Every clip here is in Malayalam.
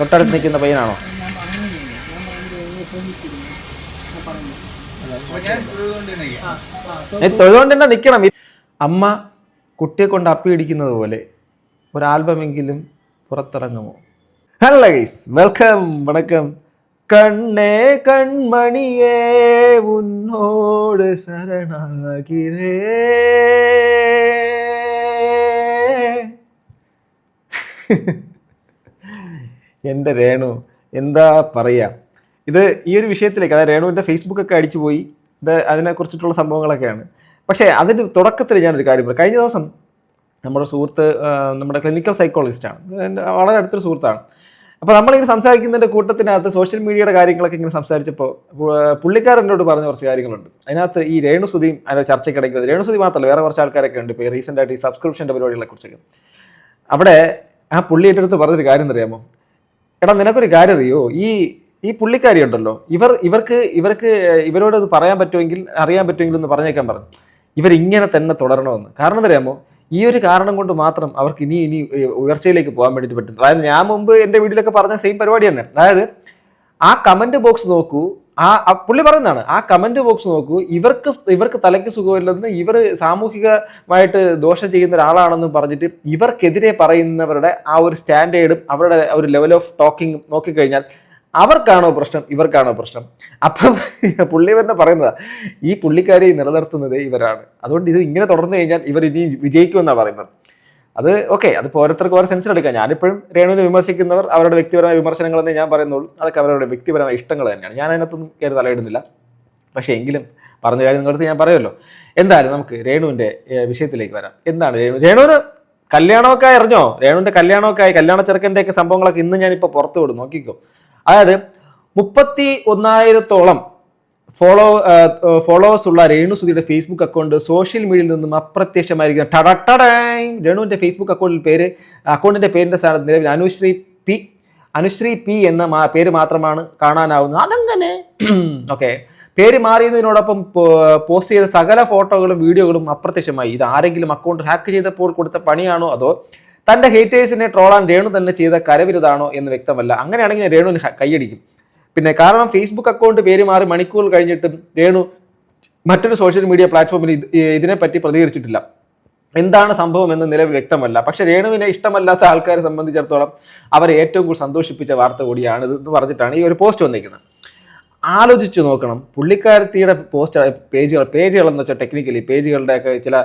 തൊട്ടടുത്ത് നിൽക്കുന്ന പയ്യനാണോ? തൊഴുതുകൊണ്ട് തന്നെ നിൽക്കണം. അമ്മ കുട്ടിയെ കൊണ്ട് അപ്പി ഇടിക്കുന്നത് പോലെ ഒരു ആൽബമെങ്കിലും പുറത്തിറങ്ങുമോ? ഹലോ ഗൈസ്, വെൽക്കം, വണക്കം. കണ്ണേ കൺമണിയേ ഉന്നോട് ശരണാകിരേ. എൻ്റെ രേണു എന്താ പറയുക, ഇത് ഈ ഒരു വിഷയത്തിലേക്ക്, അതായത് രേണുവിൻ്റെ ഫേസ്ബുക്കൊക്കെ അടിച്ചു പോയി, ഇത് അതിനെക്കുറിച്ചിട്ടുള്ള സംഭവങ്ങളൊക്കെയാണ്. പക്ഷേ അതിൻ്റെ തുടക്കത്തിൽ ഞാനൊരു കാര്യം പറയാം. കഴിഞ്ഞ ദിവസം നമ്മുടെ സുഹൃത്ത്, നമ്മുടെ ക്ലിനിക്കൽ സൈക്കോളജിസ്റ്റാണ്, എൻ്റെ വളരെ അടുത്തൊരു സുഹൃത്താണ്. അപ്പോൾ നമ്മളിങ്ങനെ സംസാരിക്കുന്നതിൻ്റെ കൂട്ടത്തിനകത്ത് സോഷ്യൽ മീഡിയയുടെ കാര്യങ്ങളൊക്കെ ഇങ്ങനെ സംസാരിച്ചപ്പോൾ പുള്ളിക്കാരനോട് പറഞ്ഞ കുറച്ച് കാര്യങ്ങളുണ്ട്. അതിനകത്ത് ഈ രേണുസുതിയും അതിൻ്റെ ചർച്ചയ്ക്കിടയ്ക്ക് വന്നത്. രേണുസുതി മാത്രമല്ല, വേറെ കുറച്ച് ആൾക്കാരൊക്കെ ഉണ്ട്. ഇപ്പോൾ റീസെൻ്റായിട്ട് ഈ സബ്സ്ക്രിപ്ഷൻ്റെ പരിപാടികളെ കുറിച്ചൊക്കെ അവിടെ ആ പുള്ളി എൻ്റെ അടുത്ത് പറഞ്ഞൊരു കാര്യം അറിയാമോ? എടാ, നിനക്കൊരു കാര്യം അറിയോ, ഈ പുള്ളിക്കാരി ഉണ്ടല്ലോ, ഇവരോട് ഇത് പറയാൻ പറ്റുമെങ്കിൽ, അറിയാൻ പറ്റുമെങ്കിൽ ഒന്ന് പറഞ്ഞേക്കാൻ പറഞ്ഞു. ഇവരിങ്ങനെ തന്നെ തുടരണമെന്ന്. കാരണം എന്തറിയാമോ, ഈ ഒരു കാരണം കൊണ്ട് മാത്രം അവർക്ക് ഇനി ഉയർച്ചയിലേക്ക് പോകാൻ വേണ്ടിയിട്ട് പറ്റും. അതായത് ഞാൻ മുമ്പ് എൻ്റെ വീട്ടിലൊക്കെ പറഞ്ഞ സെയിം പരിപാടി തന്നെ. അതായത് ആ കമൻറ്റ് ബോക്സ് നോക്കൂ, പുള്ളി പറയുന്നതാണ്, ആ കമൻറ്റ് ബോക്സ് നോക്കൂ, ഇവർക്ക് തലയ്ക്ക് സുഖമില്ലെന്ന്, ഇവർ സാമൂഹികമായിട്ട് ദോഷം ചെയ്യുന്ന ഒരാളാണെന്ന് പറഞ്ഞിട്ട് ഇവർക്കെതിരെ പറയുന്നവരുടെ ആ ഒരു സ്റ്റാൻഡേർഡും അവരുടെ ഒരു ലെവൽ ഓഫ് ടോക്കിംഗ് നോക്കിക്കഴിഞ്ഞാൽ അവർക്കാണോ പ്രശ്നം, ഇവർക്കാണോ പ്രശ്നം? അപ്പം പുള്ളി തന്നെ പറയുന്നതാ, ഈ പുള്ളിക്കാരെ നിലനിർത്തുന്നത് ഇവരാണ്. അതുകൊണ്ട് ഇത് ഇങ്ങനെ തുടർന്നു കഴിഞ്ഞാൽ ഇവർ ഇനി വിജയിക്കുമെന്നാണ് പറയുന്നത്. അത് ഓക്കെ, അതിപ്പോൾ ഓരോരുത്തർക്ക് ഓരോ സെൻസിലെടുക്കാം. ഞാനിപ്പോഴും രേണുവിനെ വിമർശിക്കുന്നവർ അവരുടെ വ്യക്തിപരമായ വിമർശനങ്ങളെന്നേ ഞാൻ പറയുന്നുള്ളൂ. അതൊക്കെ അവരുടെ വ്യക്തിപരമായ ഇഷ്ടങ്ങൾ തന്നെയാണ്. ഞാൻ അതിനകത്തൊന്നും കയറി തലയിടുന്നില്ല. പക്ഷേ എങ്കിലും പറഞ്ഞ കാര്യം നിങ്ങളടുത്ത് ഞാൻ പറയുമല്ലോ. എന്തായാലും നമുക്ക് രേണുവിൻ്റെ വിഷയത്തിലേക്ക് വരാം. എന്താണ് രേണുവിന് കല്യാണമൊക്കെ അറിഞ്ഞോ? രേണുവിൻ്റെ കല്യാണമൊക്കെ ആയി, കല്യാണ ചെറുക്കൻ്റെയൊക്കെ സംഭവങ്ങളൊക്കെ ഇന്ന് ഞാനിപ്പോൾ പുറത്തു വിടും, നോക്കിക്കോ. അതായത് 31,000-ഓളം ഫോളോവേഴ്സ് ഉള്ള രേണുസുതിയുടെ ഫേസ്ബുക്ക് അക്കൗണ്ട് സോഷ്യൽ മീഡിയയിൽ നിന്നും അപ്രത്യക്ഷമായിരിക്കുന്ന രേണുവിൻ്റെ ഫേസ്ബുക്ക് അക്കൗണ്ടിൻ്റെ പേരിൻ്റെ സ്ഥാനത്ത് നിലവിൽ അനുശ്രീ പി എന്ന പേര് മാത്രമാണ് കാണാനാവുന്നത്. അതെങ്ങനെ? ഓക്കെ, പേര് മാറിയതിനോടൊപ്പം പോസ്റ്റ് ചെയ്ത സകല ഫോട്ടോകളും വീഡിയോകളും അപ്രത്യക്ഷമായി. ഇത് ആരെങ്കിലും അക്കൗണ്ട് ഹാക്ക് ചെയ്തപ്പോൾ കൊടുത്ത പണിയാണോ, അതോ തൻ്റെ ഹേറ്റേഴ്സിനെ ട്രോളാൻ രേണു തന്നെ ചെയ്ത കരവിരുതാണോ എന്ന് വ്യക്തമല്ല. അങ്ങനെയാണെങ്കിൽ രേണുവിന് കൈയടിക്കും. പിന്നെ കാരണം ഫേസ്ബുക്ക് അക്കൗണ്ട് പേര് മാറി മണിക്കൂർ കഴിഞ്ഞിട്ടും രേണു മറ്റൊരു സോഷ്യൽ മീഡിയ പ്ലാറ്റ്ഫോമിൽ ഇതിനെപ്പറ്റി പ്രതികരിച്ചിട്ടില്ല. എന്താണ് സംഭവം എന്ന് നിലവിൽ വ്യക്തമല്ല. പക്ഷേ രേണുവിനെ ഇഷ്ടമല്ലാത്ത ആൾക്കാരെ സംബന്ധിച്ചിടത്തോളം അവരെ ഏറ്റവും കൂടുതൽ സന്തോഷിപ്പിച്ച വാർത്ത കൂടിയാണ് ഇത് പറഞ്ഞിട്ടാണ് ഈ ഒരു പോസ്റ്റ് വന്നിരിക്കുന്നത്. ആലോചിച്ച് നോക്കണം, പുള്ളിക്കാരത്തിയുടെ പേജുകൾ എന്ന് വെച്ചാൽ ടെക്നിക്കലി പേജുകളുടെയൊക്കെ ചില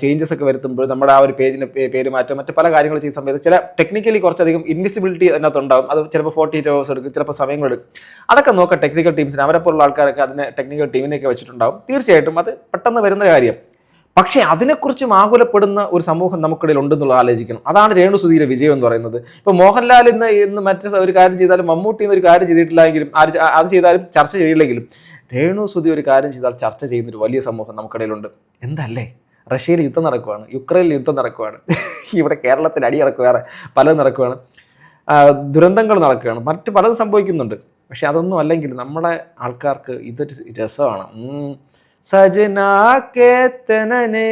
ചേഞ്ചസ് ഒക്കെ വരുത്തുമ്പോൾ നമ്മുടെ ആ ഒരു പേജിന് പേര് മാറ്റം, മറ്റ് പല കാര്യങ്ങൾ ചെയ്യുന്ന സമയത്ത് ചില ടെക്നിക്കലി കുറച്ചധികം ഇൻവിസിബിലിറ്റി അതിനകത്തുണ്ടാകും. അത് ചിലപ്പോൾ 48 hours എടുക്കും, ചിലപ്പോൾ സമയങ്ങളെടുക്കും. അതൊക്കെ നോക്കാം ടെക്നിക്കൽ ടീംസിന്, അവരെപ്പോലുള്ള ആൾക്കാരൊക്കെ അതിനെ ടെക്നിക്കൽ ടീമിനെയൊക്കെ വെച്ചിട്ടുണ്ടാകും. തീർച്ചയായിട്ടും അത് പെട്ടെന്ന് വരുന്ന കാര്യം. പക്ഷേ അതിനെക്കുറിച്ച് ആകുലപ്പെടുന്ന ഒരു സമൂഹം നമുക്കിടയിൽ ഉണ്ടെന്നുള്ളത് ആലോചിക്കണം. അതാണ് രേണുസുതിയുടെ വിജയം എന്ന് പറയുന്നത്. ഇപ്പോൾ മോഹൻലാൽ ഇന്ന് മറ്റു ഒരു കാര്യം ചെയ്താലും, മമ്മൂട്ടി ഒരു കാര്യം ചെയ്തിട്ടില്ലെങ്കിലും, അത് ചെയ്താലും ചർച്ച ചെയ്തില്ലെങ്കിലും, രേണുസുതി ഒരു കാര്യം ചെയ്താൽ ചർച്ച ചെയ്യുന്നൊരു വലിയ സമൂഹം നമുക്കിടയിലുണ്ട്. എന്തല്ലേ? റഷ്യയിൽ യുദ്ധം നടക്കുകയാണ്, യുക്രൈനിൽ യുദ്ധം നടക്കുകയാണ്, ഇവിടെ കേരളത്തിൽ അടി നടക്കുകയാണ്, പലതും നടക്കുകയാണ്, ദുരന്തങ്ങൾ നടക്കുകയാണ്, മറ്റ് പലതും സംഭവിക്കുന്നുണ്ട്. പക്ഷെ അതൊന്നും അല്ലെങ്കിൽ നമ്മുടെ ആൾക്കാർക്ക് ഇതൊരു രസമാണ്. സജനാ കേ തനനേ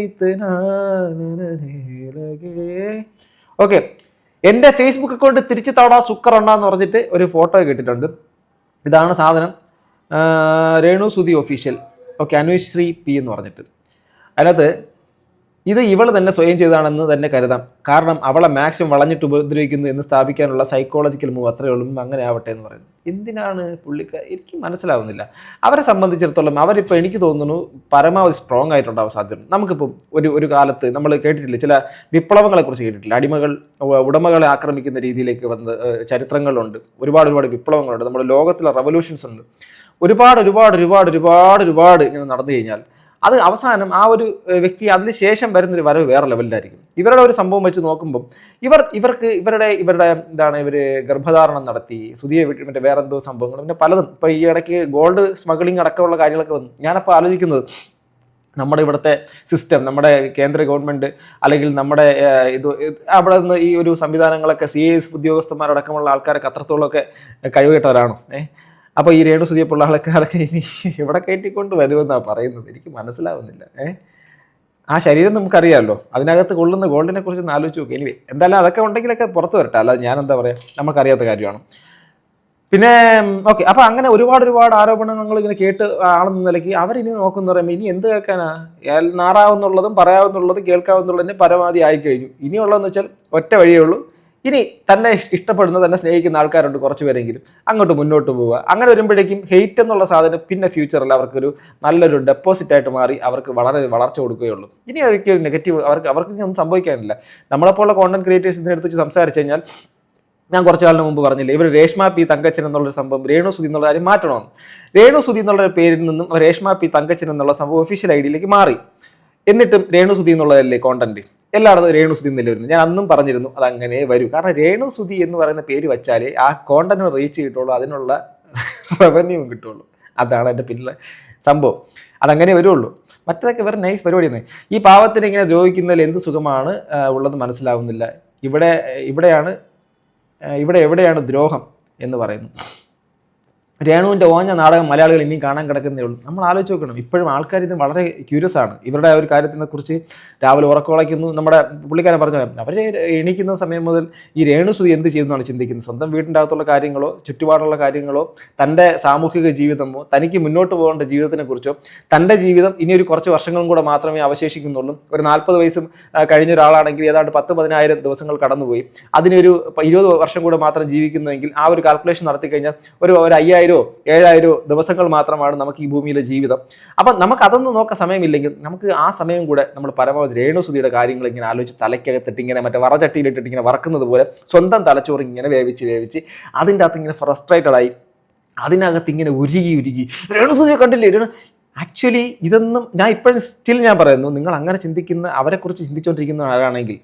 ഇത്നാ ലഗേ. ഓക്കെ, എൻ്റെ ഫേസ്ബുക്ക് അക്കൗണ്ട് തിരിച്ചു തവണ സുക്കർ ഉണ്ടെന്ന് പറഞ്ഞിട്ട് ഒരു ഫോട്ടോ കിട്ടിയിട്ടുണ്ട്. ഇതാണ് സാധനം, രേണുസുതി ഒഫീഷ്യൽ. ഓക്കെ, അനുശ്രീ പി എന്ന് പറഞ്ഞിട്ട്. അതിനകത്ത് ഇത് ഇവൾ തന്നെ സ്വയം ചെയ്തതാണെന്ന് തന്നെ കരുതാം. കാരണം അവളെ മാക്സിമം വളഞ്ഞിട്ട് ഉപദ്രവിക്കുന്നു എന്ന് സ്ഥാപിക്കാനുള്ള സൈക്കോളജിക്കൽ മൂവ് അത്രയേ ഉള്ളൂ. അങ്ങനെ ആവട്ടെ എന്ന് പറയുന്നത് എന്തിനാണ് പുള്ളിക്കാർ? എനിക്ക് മനസ്സിലാവുന്നില്ല. അവരെ സംബന്ധിച്ചിടത്തോളം അവരിപ്പോൾ എനിക്ക് തോന്നുന്നു പരമാവധി സ്ട്രോങ് ആയിട്ടുണ്ടാവാൻ സാധ്യത. നമുക്കിപ്പം ഒരു കാലത്ത് നമ്മൾ കേട്ടിട്ടില്ല, ചില വിപ്ലവങ്ങളെക്കുറിച്ച് കേട്ടിട്ടില്ല. ഉടമകളെ ആക്രമിക്കുന്ന രീതിയിലേക്ക് വന്ന ചരിത്രങ്ങളുണ്ട്. ഒരുപാട് വിപ്ലവങ്ങളുണ്ട്. നമ്മുടെ ലോകത്തിലെ റവല്യൂഷൻസ് ഉണ്ട്. ഒരുപാട് ഇങ്ങനെ നടന്നു കഴിഞ്ഞാൽ അത് അവസാനം ആ ഒരു വ്യക്തി അതിന് ശേഷം വരുന്നൊരു വരവ് വേറെ ലെവലിലായിരിക്കും. ഇവരുടെ ഒരു സംഭവം വെച്ച് നോക്കുമ്പം ഇവരുടെ എന്താണ്, ഇവർ ഗർഭധാരണം നടത്തി, സുതിയെ മറ്റേ വേറെ എന്തോ സംഭവങ്ങൾ, പിന്നെ പലതും. ഇപ്പോൾ ഈ ഇടയ്ക്ക് ഗോൾഡ് സ്മഗ്ലിംഗ് അടക്കമുള്ള കാര്യങ്ങളൊക്കെ വന്നു. ഞാനപ്പോൾ ആലോചിക്കുന്നത്, നമ്മുടെ ഇവിടുത്തെ സിസ്റ്റം, നമ്മുടെ കേന്ദ്ര ഗവൺമെൻറ് അല്ലെങ്കിൽ നമ്മുടെ അവിടെ നിന്ന് ഈ ഒരു സംവിധാനങ്ങളൊക്കെ CIS ഉദ്യോഗസ്ഥന്മാരടക്കമുള്ള ആൾക്കാരൊക്കെ അത്രത്തോളമൊക്കെ കഴിവുകെട്ടവരാണോ? അപ്പോൾ ഈ രേണുസുതിയെപ്പോലുള്ള ആൾക്കാരൊക്കെ ഇനി ഇവിടെ കയറ്റിക്കൊണ്ട് വരുമെന്നാണ് പറയുന്നത്. എനിക്ക് മനസ്സിലാവുന്നില്ല. ആ ശരീരം നമുക്കറിയാമല്ലോ, അതിനകത്ത് കൊള്ളുന്ന ഗോൾഡിനെ കുറിച്ച് ഒന്ന് ആലോചിച്ച് നോക്കുക. എനിവേ എന്തായാലും അതൊക്കെ ഉണ്ടെങ്കിലൊക്കെ പുറത്ത് വരട്ടെ, അല്ലാതെ ഞാൻ എന്താ പറയുക, നമുക്കറിയാത്ത കാര്യമാണ്. പിന്നെ ഓക്കെ, അപ്പൊ അങ്ങനെ ഒരുപാട് ആരോപണങ്ങൾ ഇങ്ങനെ കേട്ട് ആണെന്ന നിലയ്ക്ക് അവരിനി നോക്കുന്ന പറയുമ്പോൾ ഇനി എന്ത് കേൾക്കാനാ, നാറാവുന്നുള്ളതും പറയാവുന്നുള്ളതും കേൾക്കാവുന്നുള്ളതിന് പരമാവധി ആയിക്കഴിഞ്ഞു. ഇനിയുള്ളതെന്ന് വെച്ചാൽ ഒറ്റ വഴിയേ ഉള്ളൂ. ഇനി തന്നെ ഇഷ്ടപ്പെടുന്ന, തന്നെ സ്നേഹിക്കുന്ന ആൾക്കാരുണ്ട് കുറച്ച് പേരെങ്കിലും, അങ്ങോട്ട് മുന്നോട്ട് പോവുക. അങ്ങനെ വരുമ്പോഴേക്കും ഹെയ്റ്റ് എന്നുള്ള സാധനം പിന്നെ ഫ്യൂച്ചറിൽ അവർക്കൊരു നല്ലൊരു ഡെപ്പോസിറ്റായിട്ട് മാറി അവർക്ക് വളരെ വളർച്ച കൊടുക്കുകയുള്ളൂ. ഇനി അവർക്ക് നെഗറ്റീവ് അവർക്ക് ഒന്നും സംഭവിക്കാനില്ല. നമ്മളെപ്പോലുള്ള കോണ്ടന്റ് ക്രിയേറ്റേഴ്സ് ഇതിനെടുത്ത് വെച്ച് സംസാരിച്ചു കഴിഞ്ഞാൽ, ഞാൻ കുറച്ച് കാലം മുമ്പ് പറഞ്ഞില്ലേ, ഇവർ രേഷ്മ പി തങ്കച്ചൻ എന്നുള്ളൊരു സംഭവം രേണു സുധി എന്നുള്ള കാര്യം മാറ്റണമെന്ന്. രേണു സുധി എന്നുള്ള പേരിൽ നിന്നും രേഷ്മ പി തങ്കച്ചൻ എന്നുള്ള സംഭവം ഒഫീഷ്യൽ ഐഡിയിലേക്ക് മാറി. എന്നിട്ടും രേണു സുധി എന്നുള്ളതല്ലേ കോണ്ടന്റ്, എല്ലായിടത്തും രേണു സുധി എന്നല്ലേ വരുന്നത്. ഞാൻ അന്നും പറഞ്ഞിരുന്നു അതങ്ങനെ വരും. കാരണം രേണു സുധി എന്ന് പറയുന്ന പേര് വെച്ചാലേ ആ കോണ്ടന്റിന് റീച്ച് കിട്ടുള്ളൂ, അതിനുള്ള റവന്യൂ കിട്ടുള്ളൂ. അതാണ് എൻ്റെ പിന്നിലെ സംഭവം. അതങ്ങനെ വരുള്ളൂ. മറ്റതൊക്കെ വേറെ നൈസ് പരിപാടിയാണ്. ഈ പാവത്തിന് ഇങ്ങനെ ദ്രോഹിക്കുന്നതിൽ എന്ത് സുഖമാണ് ഉള്ളത് മനസ്സിലാവുന്നില്ല. ഇവിടെ എവിടെയാണ് ദ്രോഹം എന്ന് പറയുന്നു. രേണുവിൻ്റെ ഓഞ്ഞ നാടകം മലയാളികൾ ഇനിയും കാണാൻ കിടക്കുന്നേ ഉള്ളൂ. നമ്മൾ ആലോചിച്ച് നോക്കണം. ഇപ്പോഴും ആൾക്കാർ ഇതിന് വളരെ ക്യൂരിയസ് ആണ്. ഇവരുടെ ഒരു കാര്യത്തിനെ കുറിച്ച് രാവിലെ ഉറക്കമുളയ്ക്കുന്നു. നമ്മുടെ പുള്ളിക്കാരൻ പറഞ്ഞു, അവർ എണീക്കുന്ന സമയം മുതൽ ഈ രേണു സുധി എന്ത് ചെയ്യുന്നതാണ് ചിന്തിക്കുന്നത്. സ്വന്തം വീടിൻ്റെ അകത്തുള്ള കാര്യങ്ങളോ ചുറ്റുപാടുള്ള കാര്യങ്ങളോ തൻ്റെ സാമൂഹിക ജീവിതമോ തനിക്ക് മുന്നോട്ട് പോകേണ്ട ജീവിതത്തിനെ കുറിച്ചോ, തൻ്റെ ജീവിതം ഇനി ഒരു കുറച്ച് വർഷങ്ങളും കൂടെ മാത്രമേ അവശേഷിക്കുന്നുള്ളൂ. ഒരു 40 വയസ്സും കഴിഞ്ഞ ഒരാളാണെങ്കിൽ ഏതാണ്ട് 10,000 ദിവസങ്ങൾ കടന്നുപോയി. അതിനൊരു 20 വർഷം കൂടെ മാത്രം ജീവിക്കുന്നുവെങ്കിൽ ആ ഒരു കാൽക്കുലേഷൻ നടത്തി കഴിഞ്ഞാൽ ഒരു 5,000-7,000 ദിവസങ്ങൾ മാത്രമാണ് നമുക്ക് ഈ ഭൂമിയിലെ ജീവിതം. അപ്പം നമുക്ക് അതൊന്നും നോക്കാൻ സമയമില്ലെങ്കിൽ നമുക്ക് ആ സമയം കൂടെ നമ്മൾ പരമാവധി രേണു സുധിയുടെ കാര്യങ്ങൾ ഇങ്ങനെ ആലോചിച്ച് തലയ്ക്കകത്തിട്ട് ഇങ്ങനെ മറ്റേ വറചട്ടിയിലിട്ടിട്ട് ഇങ്ങനെ വറക്കുന്നത് പോലെ സ്വന്തം തലച്ചോറ് ഇങ്ങനെ വേവിച്ച് അതിൻ്റെ അകത്ത് ഇങ്ങനെ ഫ്രസ്ട്രേറ്റഡായി അതിനകത്ത് ഇങ്ങനെ ഉരുകി രേണു സുധിയെ കണ്ടില്ലേ. ആക്ച്വലി ഇതൊന്നും ഞാൻ ഇപ്പോഴും സ്റ്റിൽ ഞാൻ പറയുന്നു, നിങ്ങൾ അങ്ങനെ ചിന്തിക്കുന്ന, അവരെക്കുറിച്ച് ചിന്തിച്ചുകൊണ്ടിരിക്കുന്ന ആരാണെങ്കിൽ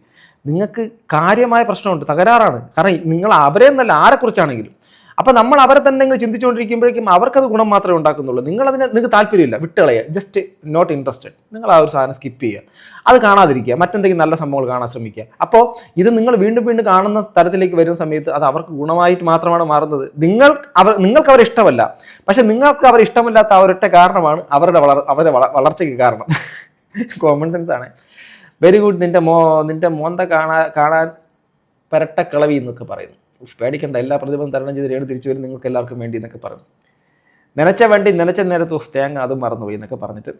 നിങ്ങൾക്ക് കാര്യമായ പ്രശ്നമുണ്ട്, തകരാറാണ്. കാരണം നിങ്ങൾ അവരെ എന്നല്ല ആരെക്കുറിച്ചാണെങ്കിലും. അപ്പം നമ്മൾ അവരെ തന്നെ ഇങ്ങനെ ചിന്തിച്ചുകൊണ്ടിരിക്കുമ്പോഴേക്കും അവർക്കത് ഗുണം മാത്രമേ ഉണ്ടാക്കുന്നുള്ളൂ. നിങ്ങൾക്ക് താല്പര്യമില്ല, വിട്ടുകളയുക, ജസ്റ്റ് നോട്ട് ഇൻട്രസ്റ്റഡ്. നിങ്ങൾ ആ ഒരു സാധനം സ്കിപ്പ് ചെയ്യുക, അത് കാണാതിരിക്കുക, മറ്റെന്തെങ്കിലും നല്ല സംഭവങ്ങൾ കാണാൻ ശ്രമിക്കുക. അപ്പോൾ ഇത് നിങ്ങൾ വീണ്ടും കാണുന്ന തരത്തിലേക്ക് വരുന്ന സമയത്ത് അത് അവർക്ക് ഗുണമായിട്ട് മാത്രമാണ് മാറുന്നത്. നിങ്ങൾക്ക് അവരെ ഇഷ്ടമല്ല, പക്ഷെ നിങ്ങൾക്ക് അവരെ ഇഷ്ടമില്ലാത്ത ആ ഒരൊറ്റ കാരണമാണ് അവരുടെ വളർച്ചയ്ക്ക് കാരണം. കോമൺ സെൻസ് ആണ്. Very good. നിന്റെ മോന്ത കാണാൻ പരട്ടക്കളവി എന്നൊക്കെ പറയുന്നു. പേടിക്കണ്ട, എല്ലാ പ്രതിബന്ധം തരണം ചെയ്ത് രേണു തിരിച്ചു വരും നിങ്ങൾക്ക് എല്ലാവർക്കും വേണ്ടി എന്നൊക്കെ പറഞ്ഞു. നനച്ച വണ്ടി നനച്ച നേരത്ത് തേങ്ങ അതും മറന്നുപോയി എന്നൊക്കെ പറഞ്ഞിട്ട്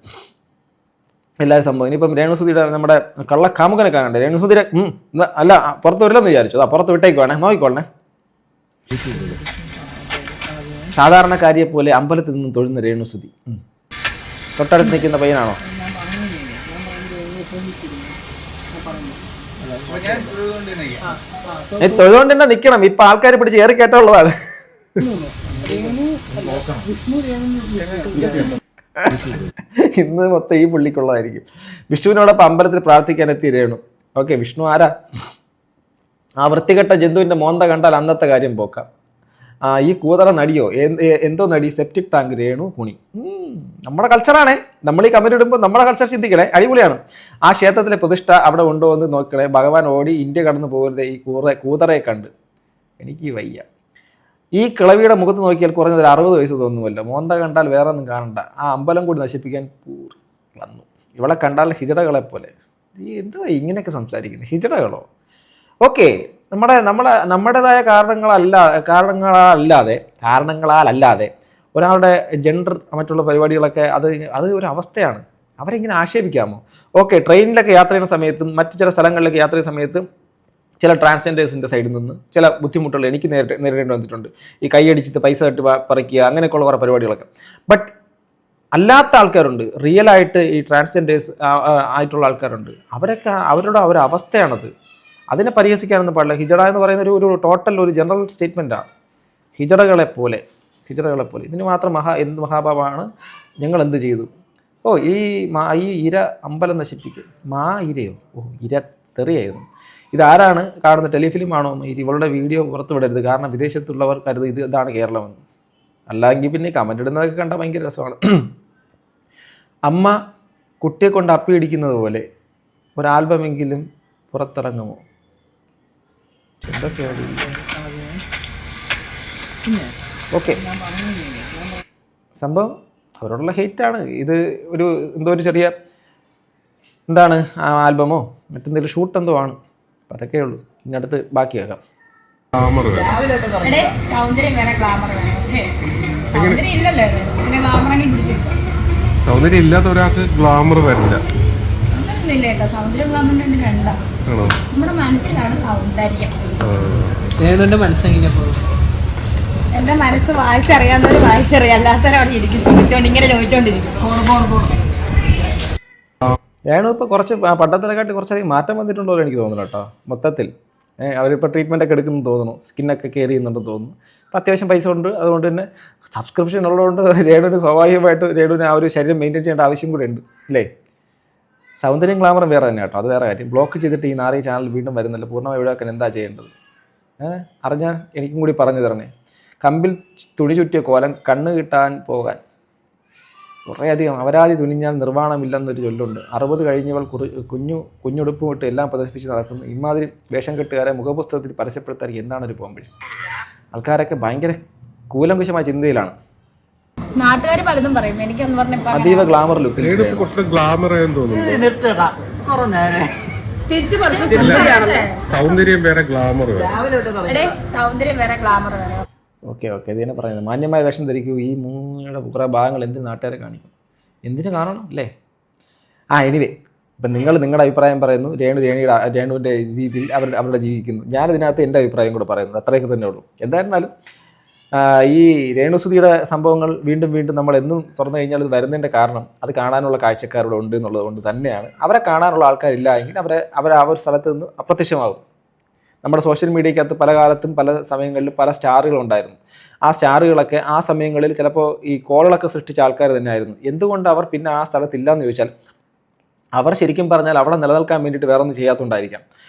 എല്ലാവരും സംഭവം. ഇനിയിപ്പം രേണുസുധിയുടെ നമ്മുടെ കള്ളക്കാമുകനെ കാണണ്ടേ. രേണുസുധിയുടെ അല്ല പുറത്ത് വരില്ലെന്ന് വിചാരിച്ചു. പുറത്ത് വിട്ടേക്കുവാണേ, നോക്കിക്കോളണേ. സാധാരണക്കാരിയെ പോലെ അമ്പലത്തിൽ നിന്നും തൊഴുന്ന രേണുസുധി. തൊട്ടടുത്ത് നിൽക്കുന്ന പയ്യനാണോ? തൊഴുതുകൊണ്ട് തന്നെ നിൽക്കണം. ഇപ്പൊ ആൾക്കാർ പിടിച്ച് ഏറി കയറ്റുള്ളതാണ്. ഇന്ന് മൊത്തം ഈ പുള്ളിക്കുള്ളതായിരിക്കും. വിഷ്ണുവിനോടൊപ്പം അമ്പലത്തിൽ പ്രാർത്ഥിക്കാൻ എത്തി രേണു. ഓക്കെ, വിഷ്ണു ആരാ? ആ വൃത്തികെട്ട ജന്തുവിന്റെ മോന്ത കണ്ടാൽ അന്നത്തെ കാര്യം പോക്കാം. ഈ കൂതറ നടിയോ എന്തോ നടി, സെപ്റ്റിക് ടാങ്ക് രേണു കുണി. നമ്മുടെ കൾച്ചറാണേ. നമ്മൾ ഈ കമന്റ് ഇടുമ്പോൾ നമ്മുടെ കൾച്ചർ ചിന്തിക്കണേ, അടിപൊളിയാണ്. ആ ക്ഷേത്രത്തിലെ പ്രതിഷ്ഠ അവിടെ ഉണ്ടോ എന്ന് നോക്കണേ. ഭഗവാൻ ഓടി ഇന്ത്യ കടന്നു പോകരുത് ഈ കൂതറയെ കണ്ട്. എനിക്ക് വയ്യ. ഈ കിളവിയുടെ മുഖത്ത് നോക്കിയാൽ കുറഞ്ഞത് 60 വയസ്സ് തോന്നുമല്ലോ. മോന്ത കണ്ടാൽ വേറെ ഒന്നും കാണണ്ട. ആ അമ്പലം കൂടി നശിപ്പിക്കാൻ വന്നു. ഇവളെ കണ്ടാൽ ഹിജടകളെ പോലെ. എന്തുവാ ഇങ്ങനെയൊക്കെ സംസാരിക്കുന്നത്? ഹിജടകളോ? ഓക്കെ, നമ്മുടേതായ കാരണങ്ങളാലല്ലാതെ ഒരാളുടെ ജെൻഡർ മറ്റുള്ള പരിപാടികളൊക്കെ അത് ഒരു അവസ്ഥയാണ്. അവരെങ്ങനെ ആക്ഷേപിക്കാമോ? ഓക്കെ, ട്രെയിനിലൊക്കെ യാത്ര ചെയ്യുന്ന സമയത്തും മറ്റു ചില സ്ഥലങ്ങളിലൊക്കെ യാത്ര ചെയ്യുന്ന സമയത്തും ചില ട്രാൻസ്ജെൻഡേഴ്സിൻ്റെ സൈഡിൽ നിന്ന് ചില ബുദ്ധിമുട്ടുകൾ എനിക്ക് നേരിടേണ്ടി വന്നിട്ടുണ്ട്. ഈ കൈയടിച്ചിട്ട് പൈസ തട്ടി പറിക്കുക, അങ്ങനെയൊക്കെയുള്ള കുറേ പരിപാടികളൊക്കെ. ബട്ട് അല്ലാത്ത ആൾക്കാരുണ്ട്, റിയലായിട്ട് ഈ ട്രാൻസ്ജെൻഡേഴ്സ് ആയിട്ടുള്ള ആൾക്കാരുണ്ട്. അവരുടെ ഒരു അവസ്ഥയാണത്. അതിനെ പരിഹസിക്കാനൊന്നും പാടില്ല. ഹിജട എന്ന് പറയുന്ന ഒരു ടോട്ടൽ ഒരു ജനറൽ സ്റ്റേറ്റ്മെൻറ്റാണ്. ഹിജടകളെ പോലെ. ഇതിന് മാത്രം എന്ത് മഹാഭാവമാണ്, ഞങ്ങൾ എന്ത് ചെയ്തു? ഈ ഇര അമ്പലം നശിപ്പിക്കും. ഇരയോ? ഇര തെറിയായിരുന്നു. ഇതാരാണ് കാണുന്നത്? ടെലിഫിലിമാണോ? ഇവളുടെ വീഡിയോ പുറത്തു വിടരുത്, കാരണം വിദേശത്തുള്ളവർ കരുത് ഇതാണ് കേരളമെന്ന്. അല്ലെങ്കിൽ പിന്നെ കമൻ്റ് ഇടുന്നതൊക്കെ കണ്ടാൽ ഭയങ്കര രസമാണ്. അമ്മ കുട്ടിയെ കൊണ്ട് അപ്പിയിടിക്കുന്നത് പോലെ ഒരു ആൽബമെങ്കിലും പുറത്തിറങ്ങുമോ? എന്തൊക്കെയാണ്? ഓക്കെ, സംഭവം അവരോടുള്ള ഹെയ്റ്റാണ് ഇത്. എന്തോ ഒരു ചെറിയ എന്താണ് ആൽബമോ മറ്റെന്തെങ്കിലും ഷൂട്ട് എന്തോ ആണ്. അപ്പം അതൊക്കെ ഉള്ളൂ. ഇനി അടുത്ത് ബാക്കി കേൾക്കാം. സൗന്ദര്യം ഇല്ലാത്ത ഒരാൾക്ക് ഗ്ലാമർ വരില്ല. നമ്മുടെ മനസ്സിലാണ് സൗന്ദര്യം. എന്റെ മനസ്സ് വായിച്ചറിയാവുന്നവര് വായിച്ചറിയാം, അല്ലാത്തവരവിടെ ഇരിക്കും ചോദിച്ചോണ്ട് ഇങ്ങനെ ചോദിച്ചോണ്ടിരിക്കും. രേണു ഇപ്പോൾ കുറച്ച് പണ്ടത്തിനെക്കാട്ടി കുറച്ചധികം മാറ്റം വന്നിട്ടുണ്ടോ എനിക്ക് തോന്നുന്നു കേട്ടോ. മൊത്തത്തിൽ അവരിപ്പോൾ ട്രീറ്റ്മെൻ്റ് ഒക്കെ എടുക്കുന്നു തോന്നുന്നു, സ്കിന്നൊക്കെ കെയർ ചെയ്യുന്നുണ്ടെന്ന് തോന്നുന്നു. അപ്പോൾ അത്യാവശ്യം പൈസ ഉണ്ട്, അതുകൊണ്ട് തന്നെ സബ്സ്ക്രിപ്ഷൻ ഉള്ളതുകൊണ്ട് രേണുവിന് സ്വാഭാവികമായിട്ട് രേണുവിന് ആ ഒരു ശരീരം മെയിൻറ്റെയിൻ ചെയ്യേണ്ട ആവശ്യം കൂടെ ഉണ്ട് അല്ലേ. സൗന്ദര്യം ഗ്ലാമറും വേറെ തന്നെ കേട്ടോ, അത് വേറെ കാര്യം. ബ്ലോക്ക് ചെയ്തിട്ട് ഈ നാറി ചാനൽ വീണ്ടും വരുന്നില്ല, പൂർണ്ണമായി ഒഴിവാക്കാൻ എന്താ ചെയ്യേണ്ടത്? അറിഞ്ഞാൽ എനിക്കും കൂടി പറഞ്ഞു തരണേ. കമ്പിൽ തുണി ചുറ്റിയ കോലം കണ്ണ് കിട്ടാൻ പോകാൻ കുറേയധികം അപരാധി തുനിഞ്ഞാൽ നിർവ്വാണമില്ലെന്നൊരു ചൊല്ലുണ്ട്. 60 കഴിഞ്ഞവൾ കുഞ്ഞുടുപ്പും ഇട്ട് എല്ലാം പ്രദർശിപ്പിച്ച് നടക്കുന്നു. ഇമാതിരി വേഷം കെട്ടുകാരെ മുഖപുസ്തകത്തിൽ പരസ്യപ്പെടുത്താൻ എന്താണൊരു പോംവഴി? ആൾക്കാരൊക്കെ ഭയങ്കര കൂലങ്കുശമായ ചിന്തയിലാണ്. നാട്ടുകാർ പലതും പറയും, എനിക്കൊന്ന് പറഞ്ഞ അതീവ ഗ്ലാമർ ലുക്കിൽ സൗന്ദര്യം വേറെ ഗ്ലാമർ വേറെ. ഓക്കെ ഇത് തന്നെ പറയുന്നത്. മാന്യമായ വേഷം ധരിക്കൂ. ഈ മൂന്നയുടെ കുറേ ഭാഗങ്ങൾ എന്തിന് നാട്ടുകാരെ കാണിക്കും? എന്തിനു കാണണം അല്ലേ? എനിവേ, ഇപ്പം നിങ്ങൾ നിങ്ങളുടെ അഭിപ്രായം പറയുന്നു, രേണുവിൻ്റെ രീതിയിൽ അവരുടെ ജീവിക്കുന്നു. ഞാനിതിനകത്ത് എൻ്റെ അഭിപ്രായം കൂടെ പറയുന്നത് അത്രയൊക്കെ തന്നെ ഉള്ളൂ. എന്തായിരുന്നാലും ഈ രേണുസുതിയുടെ സംഭവങ്ങൾ വീണ്ടും നമ്മൾ എന്നും തുറന്നു കഴിഞ്ഞാൽ ഇത് വരുന്നതിൻ്റെ കാരണം അത് കാണാനുള്ള കാഴ്ചക്കാരുടെ ഉണ്ട് എന്നുള്ളത് കൊണ്ട് തന്നെയാണ്. അവരെ കാണാനുള്ള ആൾക്കാരില്ല എങ്കിൽ അവർ ആ ഒരു സ്ഥലത്ത് നിന്ന് അപ്രത്യക്ഷമാകും. നമ്മുടെ സോഷ്യൽ മീഡിയക്കകത്ത് പല കാലത്തും പല സമയങ്ങളിലും പല സ്റ്റാറുകളുണ്ടായിരുന്നു. ആ സ്റ്റാറുകളൊക്കെ ആ സമയങ്ങളിൽ ചിലപ്പോൾ ഈ കോളുകളൊക്കെ സൃഷ്ടിച്ച ആൾക്കാർ തന്നെയായിരുന്നു. എന്തുകൊണ്ട് അവർ പിന്നെ ആ സ്ഥലത്തില്ല എന്ന് ചോദിച്ചാൽ അവർ ശരിക്കും പറഞ്ഞാൽ അവിടെ നിലനിൽക്കാൻ വേണ്ടിയിട്ട് വേറെ ഒന്നും ചെയ്യാത്തതുകൊണ്ടായിരിക്കാം.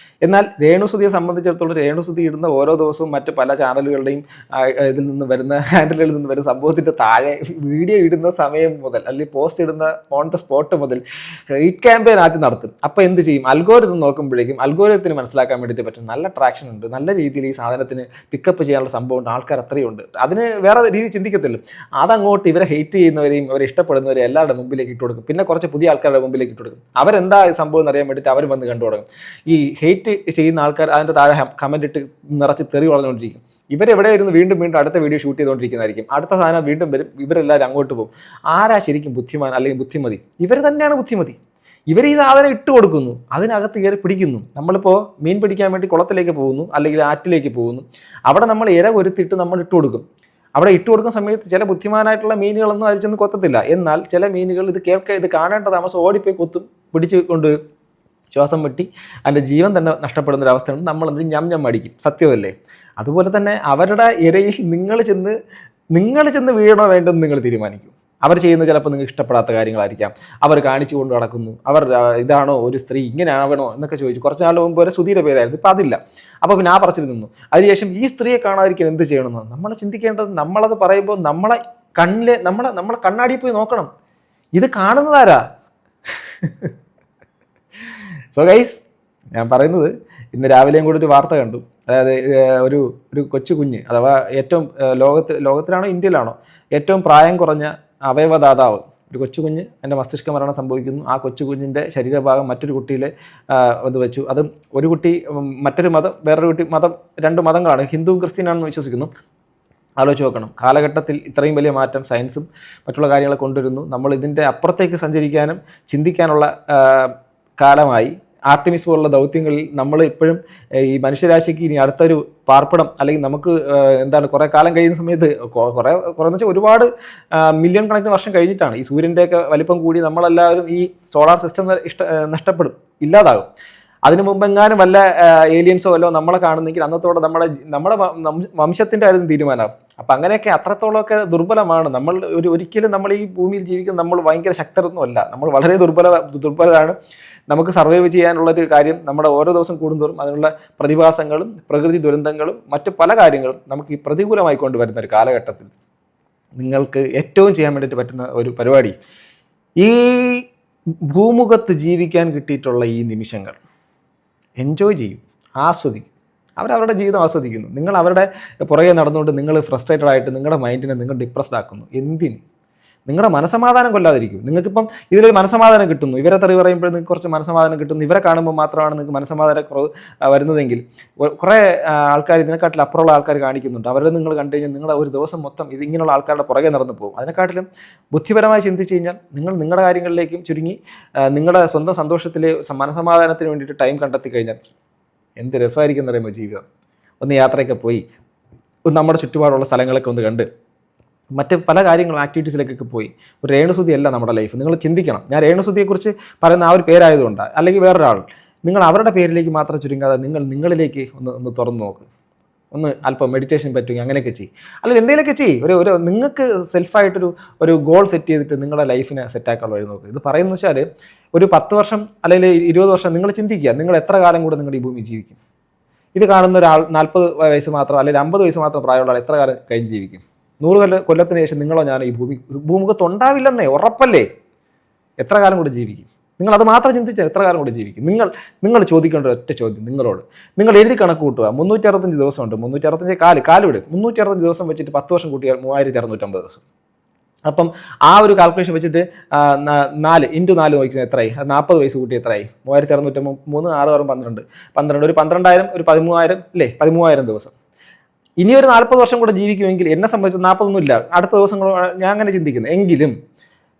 എന്നാൽ രേണുസുതിയെ സംബന്ധിച്ചിടത്തോളം രേണുസുതി ഇടുന്ന ഓരോ ദിവസവും മറ്റ് പല ചാനലുകളുടെയും ഇതിൽ നിന്ന് വരുന്ന ഹാൻഡിലുകളിൽ നിന്ന് വരുന്ന സംഭവത്തിൻ്റെ താഴെ വീഡിയോ ഇടുന്ന സമയം മുതൽ അല്ലെങ്കിൽ പോസ്റ്റ് ഇടുന്ന ഓൺ ദ സ്പോട്ട് മുതൽ ഹെയ്റ്റ് ക്യാമ്പയിൻ ആദ്യം നടത്തും. അപ്പോൾ എന്ത് ചെയ്യും? അൽഗോരിതം നോക്കുമ്പോഴേക്കും അൽഗോരിതത്തിന് മനസ്സിലാക്കാൻ വേണ്ടിയിട്ട് പറ്റും നല്ല ട്രാക്ഷൻ ഉണ്ട്, നല്ല രീതിയിൽ ഈ സാധനത്തിന് പിക്കപ്പ് ചെയ്യാനുള്ള സംഭവം ഉണ്ട്, ആൾക്കാർ അത്രയുണ്ട്. അതിന് വേറെ രീതി ചിന്തിക്കത്തില്ല. അതങ്ങോട്ട് ഇവരെ ഹെയ്റ്റ് ചെയ്യുന്നവരെയും ഇവരെ ഇഷ്ടപ്പെടുന്നവരെയും എല്ലാവരുടെ മുമ്പിലേക്ക് ഇട്ട് കൊടുക്കും. പിന്നെ കുറച്ച് പുതിയ ആൾക്കാരുടെ മുമ്പിലേക്ക് ഇട്ട് കൊടുക്കും. അവരെന്താ സംഭവം എന്നറിയാൻ വേണ്ടിയിട്ട് അവർ വന്ന് കണ്ടു തുടങ്ങും. ഈ ഹെയ്റ്റ് ചെയ്യുന്ന ആൾക്കാർ അതിൻ്റെ താഴെ കമൻ്റ് ഇട്ട് നിറച്ച് തെറി വളർന്നുകൊണ്ടിരിക്കും. ഇവരെവിടെ ഇരുന്ന് വീണ്ടും അടുത്ത വീഡിയോ ഷൂട്ട് ചെയ്തുകൊണ്ടിരിക്കുന്നതായിരിക്കും. അടുത്ത സാധനം വീണ്ടും വരും, ഇവരെല്ലാവരും അങ്ങോട്ട് പോകും. ആരാ ശരിക്കും ബുദ്ധിമാൻ അല്ലെങ്കിൽ ബുദ്ധിമതി? ഇവർ തന്നെയാണ് ബുദ്ധിമതി. ഇവർ ഈ സാധനം ഇട്ട് കൊടുക്കുന്നു, അതിനകത്ത് കയറി പിടിക്കുന്നു. നമ്മളിപ്പോൾ മീൻ പിടിക്കാൻ വേണ്ടി കുളത്തിലേക്ക് പോകുന്നു അല്ലെങ്കിൽ ആറ്റിലേക്ക് പോകുന്നു. അവിടെ നമ്മൾ ഇര കൊരുത്തിട്ട് നമ്മൾ ഇട്ട് കൊടുക്കും. അവിടെ ഇട്ട് കൊടുക്കുന്ന സമയത്ത് ചില ബുദ്ധിമാനായിട്ടുള്ള മീനുകളൊന്നും അതിൽ ചെന്ന് കൊത്തത്തില്ല. എന്നാൽ ചില മീനുകൾ ഇത് കാണേണ്ട താമസം ഓടിപ്പോയി കൊത്തും, പിടിച്ച് കൊണ്ട് ശ്വാസം വെട്ടി അതിൻ്റെ ജീവൻ തന്നെ നഷ്ടപ്പെടുന്നൊരവസ്ഥയുണ്ട്. നമ്മളെന്ത് ഞം അടിക്കും. സത്യമല്ലേ? അതുപോലെ തന്നെ അവരുടെ ഇരയിൽ നിങ്ങൾ ചെന്ന് വീഴണോ വേണ്ടെന്ന് നിങ്ങൾ തീരുമാനിക്കും. അവർ ചെയ്യുന്നത് ചിലപ്പോൾ നിങ്ങൾക്ക് ഇഷ്ടപ്പെടാത്ത കാര്യങ്ങളായിരിക്കാം. അവർ കാണിച്ചു കൊണ്ട് നടക്കുന്നു. അവർ ഇതാണോ ഒരു സ്ത്രീ, ഇങ്ങനെ ആവണോ എന്നൊക്കെ ചോദിച്ചു. കുറച്ച് നാൾ മുമ്പ് വരെ സുധീരെ പേരായിരുന്നു, ഇപ്പം അതില്ല. അപ്പോൾ പിന്നെ ആ പറച്ചിൽ നിന്നു. അതിനുശേഷം ഈ സ്ത്രീയെ കാണാതിരിക്കാൻ എന്ത് ചെയ്യണമെന്ന് നമ്മൾ ചിന്തിക്കേണ്ടത്, നമ്മളത് പറയുമ്പോൾ നമ്മളെ കണ്ണാടിയിൽ പോയി നോക്കണം. ഇത് കാണുന്നതാരാ? സോ ഗൈസ്, ഞാൻ പറയുന്നത് ഇന്ന് രാവിലെയും കൂടി ഒരു വാർത്ത കണ്ടു. അതായത് ഒരു കൊച്ചു കുഞ്ഞ്, അഥവാ ഏറ്റവും ലോകത്തിലാണോ ഇന്ത്യയിലാണോ ഏറ്റവും പ്രായം കുറഞ്ഞ അവയവദാതാവ് ഒരു കൊച്ചു കുഞ്ഞ്, എൻ്റെ മസ്തിഷ്ക മരണം സംഭവിക്കുന്നു. ആ കൊച്ചു കുഞ്ഞിൻ്റെ ശരീരഭാഗം മറ്റൊരു കുട്ടിയിലെ ഇത് വെച്ചു. അതും ഒരു കുട്ടി മറ്റൊരു മതം, വേറൊരു കുട്ടി മതം, 2 മതങ്ങളാണ്, ഹിന്ദുവും ക്രിസ്ത്യനാണെന്ന് വിശ്വസിക്കുന്നു. ആലോചിച്ച് നോക്കണം. കാലഘട്ടത്തിൽ ഇത്രയും വലിയ മാറ്റം സയൻസും മറ്റുള്ള കാര്യങ്ങളെ കൊണ്ടുവരുന്നു. നമ്മൾ ഇതിൻ്റെ അപ്പുറത്തേക്ക് സഞ്ചരിക്കാനും ചിന്തിക്കാനുള്ള കാലമായി. ആർട്ടിമിസ് പോലുള്ള ദൗത്യങ്ങളിൽ നമ്മൾ ഇപ്പോഴും ഈ മനുഷ്യരാശിക്ക് ഇനി അടുത്തൊരു പാർപ്പിടം അല്ലെങ്കിൽ നമുക്ക് കുറേ കാലം കഴിയുന്ന സമയത്ത് കുറേന്ന് വെച്ചാൽ ഒരുപാട് മില്യൺ കണക്കിന് വർഷം കഴിഞ്ഞിട്ടാണ് ഈ സൂര്യൻ്റെയൊക്കെ വലിപ്പം കൂടി നമ്മളെല്ലാവരും ഈ സോളാർ സിസ്റ്റം നഷ്ടപ്പെടും, ഇല്ലാതാകും. അതിനു മുമ്പെങ്ങാനും വല്ല ഏലിയൻസോ വല്ലോ നമ്മളെ കാണുന്നെങ്കിൽ അന്നത്തോടെ നമ്മുടെ വംശത്തിൻ്റെ ആയിരുന്നു തീരുമാനമാകും. അപ്പം അങ്ങനെയൊക്കെ അത്രത്തോളമൊക്കെ ദുർബലമാണ് നമ്മൾ. ഒരിക്കലും നമ്മൾ ഈ ഭൂമിയിൽ ജീവിക്കുന്ന നമ്മൾ ഭയങ്കര ശക്തരൊന്നുമല്ല. നമ്മൾ വളരെ ദുർബലരാണ്. നമുക്ക് സർവൈവ് ചെയ്യാനുള്ളൊരു കാര്യം നമ്മുടെ ഓരോ ദിവസം കൂടുന്തോറും അതിനുള്ള പ്രതിഭാസങ്ങളും പ്രകൃതി ദുരന്തങ്ങളും മറ്റ് പല കാര്യങ്ങളും നമുക്ക് ഈ പ്രതികൂലമായി കൊണ്ടുവരുന്ന ഒരു കാലഘട്ടത്തിൽ നിങ്ങൾക്ക് ഏറ്റവും ചെയ്യാൻ വേണ്ടിയിട്ട് പറ്റുന്ന ഒരു പരിപാടി, ഈ ഭൂമുഖത്ത് ജീവിക്കാൻ കിട്ടിയിട്ടുള്ള ഈ നിമിഷങ്ങൾ എൻജോയ് ചെയ്യും, ആസ്വദിക്കും. അവരവരുടെ ജീവിതം ആസ്വദിക്കുന്നു. നിങ്ങൾ അവരുടെ പുറകെ നടന്നുകൊണ്ട് നിങ്ങൾ ഫ്രസ്ട്രേറ്റഡ് ആയിട്ട് നിങ്ങളുടെ മൈൻഡിനെ നിങ്ങൾ ഡിപ്രസ്ഡ് ആക്കുന്നു. എന്തിന്? നിങ്ങളുടെ മനസമാധാനം കൊല്ലാതിരിക്കും. നിങ്ങൾക്കിപ്പം ഇതിലൊരു മനസമാധാനം കിട്ടുന്നു, ഇവരെ തെറി പറയുമ്പോൾ നിങ്ങൾക്ക് കുറച്ച് മനസമാധാനം കിട്ടുന്നു, ഇവരെ കാണുമ്പോൾ മാത്രമാണ് നിങ്ങൾക്ക് മനസമാധാന കുറവ് വരുന്നതെങ്കിൽ കുറേ ആൾക്കാർ ഇതിനെക്കാട്ടിലും അപ്പുറമുള്ള ആൾക്കാർ കാണിക്കുന്നുണ്ട്. അവരെ നിങ്ങൾ കണ്ടു കഴിഞ്ഞാൽ നിങ്ങളുടെ ഒരു ദിവസം മൊത്തം ഇങ്ങനെയുള്ള ആൾക്കാരുടെ പുറകെ നടന്നു പോകും. അതിനെക്കാട്ടിലും ബുദ്ധിപരമായി ചിന്തിച്ച് കഴിഞ്ഞാൽ നിങ്ങൾ നിങ്ങളുടെ കാര്യങ്ങളിലേക്കും ചുരുങ്ങി നിങ്ങളുടെ സ്വന്തം സന്തോഷത്തിലെ മനസമാധാനത്തിന് വേണ്ടിയിട്ട് ടൈം കണ്ടെത്തി കഴിഞ്ഞാൽ എന്ത് രസമായിരിക്കും എന്ന് പറയുമ്പോൾ ജീവിതം. ഒന്ന് യാത്രയൊക്കെ പോയി നമ്മുടെ ചുറ്റുപാടുള്ള സ്ഥലങ്ങളൊക്കെ ഒന്ന് കണ്ട് മറ്റ് പല കാര്യങ്ങളും ആക്ടിവിറ്റീസിലേക്കൊക്കെ പോയി. ഒരു രേണുസുതി അല്ല നമ്മുടെ ലൈഫ്. നിങ്ങൾ ചിന്തിക്കണം. ഞാൻ രേണുസുതിയെക്കുറിച്ച് പറയുന്ന ആ ഒരു പേരായതുകൊണ്ടാണ്, അല്ലെങ്കിൽ വേറൊരാൾ. നിങ്ങൾ അവരുടെ പേരിലേക്ക് മാത്രം ചുരുങ്ങാതെ നിങ്ങളിലേക്ക് ഒന്ന് തുറന്നു നോക്ക്. ഒന്ന് അല്പം മെഡിറ്റേഷൻ പറ്റുമെങ്കിൽ അങ്ങനെയൊക്കെ ചെയ്യും. അല്ലെങ്കിൽ എന്തെങ്കിലുമൊക്കെ ചെയ്യും. ഒരു നിങ്ങൾക്ക് സെൽഫായിട്ടൊരു ഗോൾ സെറ്റ് ചെയ്തിട്ട് നിങ്ങളുടെ ലൈഫിനെ സെറ്റാക്കാനുള്ള വഴി നോക്കുക. ഇത് പറയുന്നത് വെച്ചാൽ ഒരു 10 വർഷം അല്ലെങ്കിൽ 20 വർഷം നിങ്ങൾ ചിന്തിക്കുക, നിങ്ങൾ എത്ര കാലം കൂടെ നിങ്ങൾ ഈ ഭൂമി ജീവിക്കും. ഇത് കാണുന്ന ഒരാൾ 40 വയസ്സ് മാത്രം അല്ലെങ്കിൽ 50 വയസ്സ് മാത്രം പ്രായമുള്ള ആൾ എത്ര കാലം കഴിഞ്ഞ് ജീവിക്കും? 100 കൊല്ലത്തിന് ശേഷം നിങ്ങളോ ഞാനോ ഈ ഭൂമുഖത്ത് ഉണ്ടാവില്ലെന്നേ, ഉറപ്പല്ലേ? എത്ര കാലം കൂടെ ജീവിക്കും? നിങ്ങൾ അത് മാത്രം ചിന്തിച്ചാൽ എത്ര കാലം കൂടെ ജീവിക്കും? നിങ്ങൾ ചോദിക്കേണ്ട ഒറ്റ ചോദ്യം നിങ്ങളോട്. നിങ്ങൾ എഴുതി കണക്ക് കൂട്ടുക. 365 ദിവസമുണ്ട്. 365 കാലുവിട്. 365 ദിവസം വെച്ചിട്ട് 10 വർഷം കൂട്ടിയാൽ 3650 ദിവസം. അപ്പം ആ ഒരു കാൽക്കുലേഷൻ വെച്ചിട്ട് 4 × 4 നോക്കിയാൽ എത്രയായി? 40 വയസ്സ് കൂട്ടി എത്രയായി? 3653, 6 6 12, ഒരു 12,000, ഒരു 13,000 അല്ലേ? 13,000 ദിവസം. ഇനി ഒരു 40 വർഷം കൂടെ ജീവിക്കുമെങ്കിൽ എന്നെ സംബന്ധിച്ച് 40 ഇല്ല, അടുത്ത ദിവസങ്ങൾ ഞാൻ അങ്ങനെ ചിന്തിക്കുന്നത്. എങ്കിലും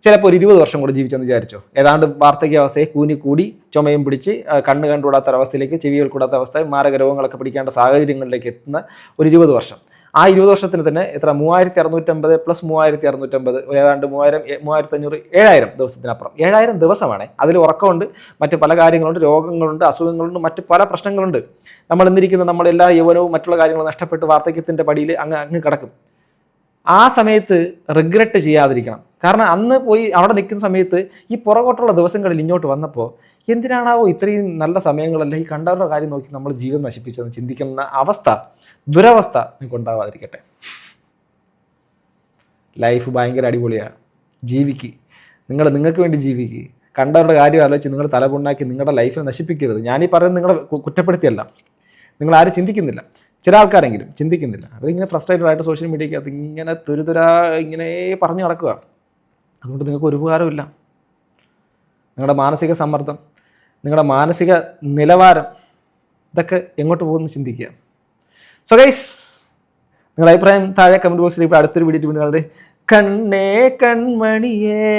ചിലപ്പോൾ ഒരു 20 വർഷം കൂടെ ജീവിച്ചെന്ന് വിചാരിച്ചോ. ഏതാണ്ട് വാർദ്ധക്യാവസ്ഥയെ കൂടി ചുമയും പിടിച്ച് കണ്ണ് കണ്ടുകൂടാത്ത അവസ്ഥയിലേക്ക്, ചെവികൾ കൂടാത്ത അവസ്ഥ, മാരക രോഗങ്ങളൊക്കെ പിടിക്കേണ്ട സാഹചര്യങ്ങളിലേക്ക് എത്തുന്ന ഒരു 20 വർഷം. ആ 20 വർഷത്തിന് തന്നെ എത്ര? 3650 + 3650, ഏതാണ്ട് 3500, 7000 ദിവസത്തിനപ്പുറം. 7000 ദിവസമാണ്. അതിൽ ഉറക്കമുണ്ട്, മറ്റ് പല കാര്യങ്ങളുണ്ട്, രോഗങ്ങളുണ്ട്, അസുഖങ്ങളുണ്ട്, മറ്റ് പല പ്രശ്നങ്ങളുണ്ട്. നമ്മൾ ഇന്നിരിക്കുന്ന നമ്മുടെ എല്ലാ യൗവനവും മറ്റുള്ള കാര്യങ്ങളും നഷ്ടപ്പെട്ട് വാർദ്ധക്യത്തിൻ്റെ പടിയിൽ അങ്ങ് കിടക്കും. ആ സമയത്ത് റിഗ്രറ്റ് ചെയ്യാതിരിക്കണം. കാരണം അന്ന് പോയി അവിടെ നിൽക്കുന്ന സമയത്ത് ഈ പുറകോട്ടുള്ള ദിവസങ്ങളിൽ ഇങ്ങോട്ട് വന്നപ്പോൾ എന്തിനാണാവോ ഇത്രയും നല്ല സമയങ്ങളല്ല ഈ കണ്ടവരുടെ കാര്യം നോക്കി നമ്മൾ ജീവിതം നശിപ്പിച്ചതെന്ന് ചിന്തിക്കുന്ന ദുരവസ്ഥ നിങ്ങൾക്ക് ഉണ്ടാവാതിരിക്കട്ടെ. ലൈഫ് ഭയങ്കര അടിപൊളിയാണ്. ജീവിക്ക്. നിങ്ങൾക്ക് വേണ്ടി ജീവിക്ക്. കണ്ടവരുടെ കാര്യം ആലോചിച്ച് നിങ്ങൾ തലപുണ്ണാക്കി നിങ്ങളുടെ ലൈഫിനെ നശിപ്പിക്കരുത്. ഞാനീ പറയുന്നത് നിങ്ങളെ കുറ്റപ്പെടുത്തിയല്ല. നിങ്ങൾ ആരും ചിന്തിക്കുന്നില്ല. ചില ആൾക്കാരെങ്കിലും ചിന്തിക്കുന്നില്ല. അവരിങ്ങനെ ഫ്രസ്ട്രേറ്റഡ് ആയിട്ട് സോഷ്യൽ മീഡിയയ്ക്കകത്ത് ഇങ്ങനെ ഇങ്ങനെ പറഞ്ഞു നടക്കുക. അതുകൊണ്ട് നിങ്ങൾക്ക് ഒരു ഉപകാരമില്ല. നിങ്ങളുടെ മാനസിക സമ്മർദ്ദം, നിങ്ങളുടെ മാനസിക നിലവാരം, ഇതൊക്കെ എങ്ങോട്ട് പോകുമെന്ന് ചിന്തിക്കുക. സോ ഗൈസ്, നിങ്ങളുടെ അഭിപ്രായം താഴെ കമൻറ്റ് ബോക്സിൽ. ഇപ്പോൾ അടുത്തൊരു വീഡിയോ വളരെ കണ്ണേ കൺമണിയേ